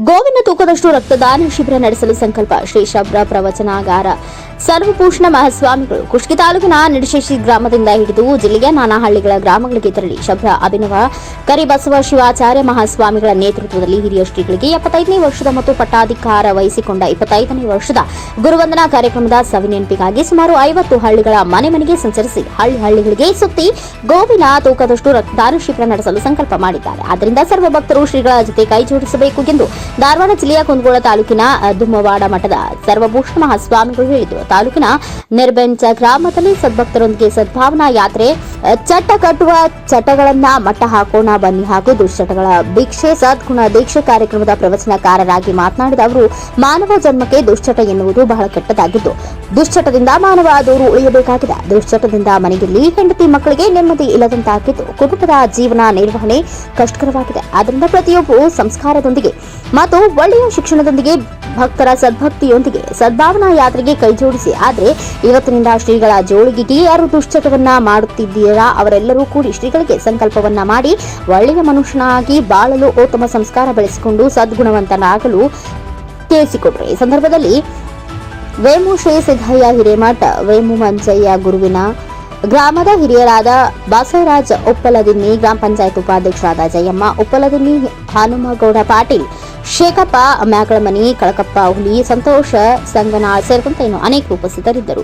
ಗೋವಿನ ತೂಕದಷ್ಟು ರಕ್ತದಾನ ಶಿಬಿರ ನಡೆಸಲು ಸಂಕಲ್ಪ. ಶ್ರೀ ಶಬರ ಪ್ರವಚನಾಗಾರ ಸರ್ವಭೂಷಣ ಮಹಾಸ್ವಾಮಿಗಳು ಕುಷ್ಟಗಿ ತಾಲೂಕಿನ ನಿಡಶೇಷಿ ಗ್ರಾಮದಿಂದ ಹಿಡಿದು ಜಿಲ್ಲೆಯ ನಾನಾ ಹಳ್ಳಿಗಳ ಗ್ರಾಮಗಳಿಗೆ ತೆರಳಿ ಶಬರ ಅಭಿನವ ಕರಿಬಸವ ಶಿವಾಚಾರ್ಯ ಮಹಾಸ್ವಾಮಿಗಳ ನೇತೃತ್ವದಲ್ಲಿ ಹಿರಿಯ ಶ್ರೀಗಳಿಗೆ 75ನೇ ವರ್ಷದ ಮತ್ತು ಪಟ್ಟಾಧಿಕಾರ ವಹಿಸಿಕೊಂಡ 25ನೇ ವರ್ಷದ ಗುರುವಂದನಾ ಕಾರ್ಯಕ್ರಮದ ಸವಿನೆನಪಿಗಾಗಿ ಸುಮಾರು 50 ಹಳ್ಳಿಗಳ ಮನೆ ಮನೆಗೆ ಸಂಚರಿಸಿ ಹಳ್ಳಿಗಳಿಗೆ ಸುತ್ತಿ ಗೋವಿನ ತೂಕದಷ್ಟು ರಕ್ತದಾನ ಶಿಬಿರ ನಡೆಸಲು ಸಂಕಲ್ಪ ಮಾಡಿದ್ದಾರೆ. ಆದ್ದರಿಂದ ಸರ್ವ ಭಕ್ತರು ಶ್ರೀಗಳ ಜೊತೆ ಕೈ ಜೋಡಿಸಬೇಕು ಎಂದು ಧಾರವಾಡ ಜಿಲ್ಲೆಯ ಕುಂದಗೋಳ ತಾಲೂಕಿನ ದುಮ್ಮವಾಡ ಮಠದ ಸರ್ವಭೂಷಣ ಮಹಾಸ್ವಾಮಿಗಳು ಹೇಳಿದರು. ತಾಲೂಕಿನ ನಿರ್ಬೆಂಚ ಗ್ರಾಮದಲ್ಲಿ ಸದ್ಭಕ್ತರೊಂದಿಗೆ ಸದ್ಭಾವನಾ ಯಾತ್ರೆ, ಚಟ್ಟ ಕಟ್ಟುವ ಚಟಗಳನ್ನ ಮಟ್ಟ ಹಾಕೋಣ ಬನ್ನಿ ಹಾಗೂ ದುಶ್ಚಟಗಳ ಭಿಕ್ಷೆ ಸದ್ಗುಣ ದೀಕ್ಷೆ ಕಾರ್ಯಕ್ರಮದ ಪ್ರವಚನಕಾರರಾಗಿ ಮಾತನಾಡಿದ ಅವರು, ಮಾನವ ಜನ್ಮಕ್ಕೆ ದುಶ್ಚಟ ಎನ್ನುವುದು ಬಹಳ ಕೆಟ್ಟದಾಗಿದ್ದು, ದುಶ್ಚಟದಿಂದ ಮಾನವ ದೂರು ಉಳಿಯಬೇಕಾಗಿದೆ. ದುಶ್ಚಟದಿಂದ ಮನೆಯಲ್ಲಿ ಹೆಂಡತಿ ಮಕ್ಕಳಿಗೆ ನೆಮ್ಮದಿ ಇಲ್ಲದಂತಾಗಿದ್ದು, ಕುಟುಂಬದ ಜೀವನ ನಿರ್ವಹಣೆ ಕಷ್ಟಕರವಾಗಿದೆ. ಆದ್ದರಿಂದ ಪ್ರತಿಯೊಬ್ಬರು ಸಂಸ್ಕಾರದೊಂದಿಗೆ ಮತ್ತು ಒಳ್ಳೆಯ ಶಿಕ್ಷಣದೊಂದಿಗೆ ಭಕ್ತರ ಸದ್ಭಕ್ತಿಯೊಂದಿಗೆ ಸದ್ಭಾವನಾ ಯಾತ್ರೆಗೆ ಕೈಜೋಡಿಸಿ. ಆದರೆ ಇವತ್ತಿನಿಂದ ಶ್ರೀಗಳ ಜೋಳಿಗೆಗೆ ಯಾರು ದುಶ್ಚಟವನ್ನ ಮಾಡುತ್ತಿದ್ದೀರಾ ಅವರೆಲ್ಲರೂ ಕೂಡಿ ಶ್ರೀಗಳಿಗೆ ಸಂಕಲ್ಪವನ್ನ ಮಾಡಿ ಒಳ್ಳೆಯ ಮನುಷ್ಯನಾಗಿ ಬಾಳಲು ಉತ್ತಮ ಸಂಸ್ಕಾರ ಬೆಳೆಸಿಕೊಂಡು ಸದ್ಗುಣವಂತನಾಗಲು ತಿಳಿಸಿಕೊಟ್ರು. ಈ ಸಂದರ್ಭದಲ್ಲಿ ವೇಮು ಶ್ರೀ ಸಿದ್ದಯ್ಯ ಹಿರೇಮಠ, ವೇಮು ಮಂಜಯ್ಯ ಗುರುವಿನ ಗ್ರಾಮದ ಹಿರಿಯರಾದ ಬಸವರಾಜ್ ಉಪ್ಪಲದಿನ್ನಿ, ಗ್ರಾಮ ಪಂಚಾಯತ್ ಉಪಾಧ್ಯಕ್ಷರಾದ ಜಯಮ್ಮ ಉಪ್ಪಲದಿನ್ನಿ, ಹನುಮಗೌಡ ಪಾಟೀಲ್, ಶೇಖಪ್ಪ ಮ್ಯಾಕಳಮನಿ, ಕಳಕಪ್ಪ ಹುಲಿ, ಸಂತೋಷ ಸಂಗನಾಳ್ ಸೇರಿದಂತೆ ಅನೇಕರು ಉಪಸ್ಥಿತರಿದ್ದರು.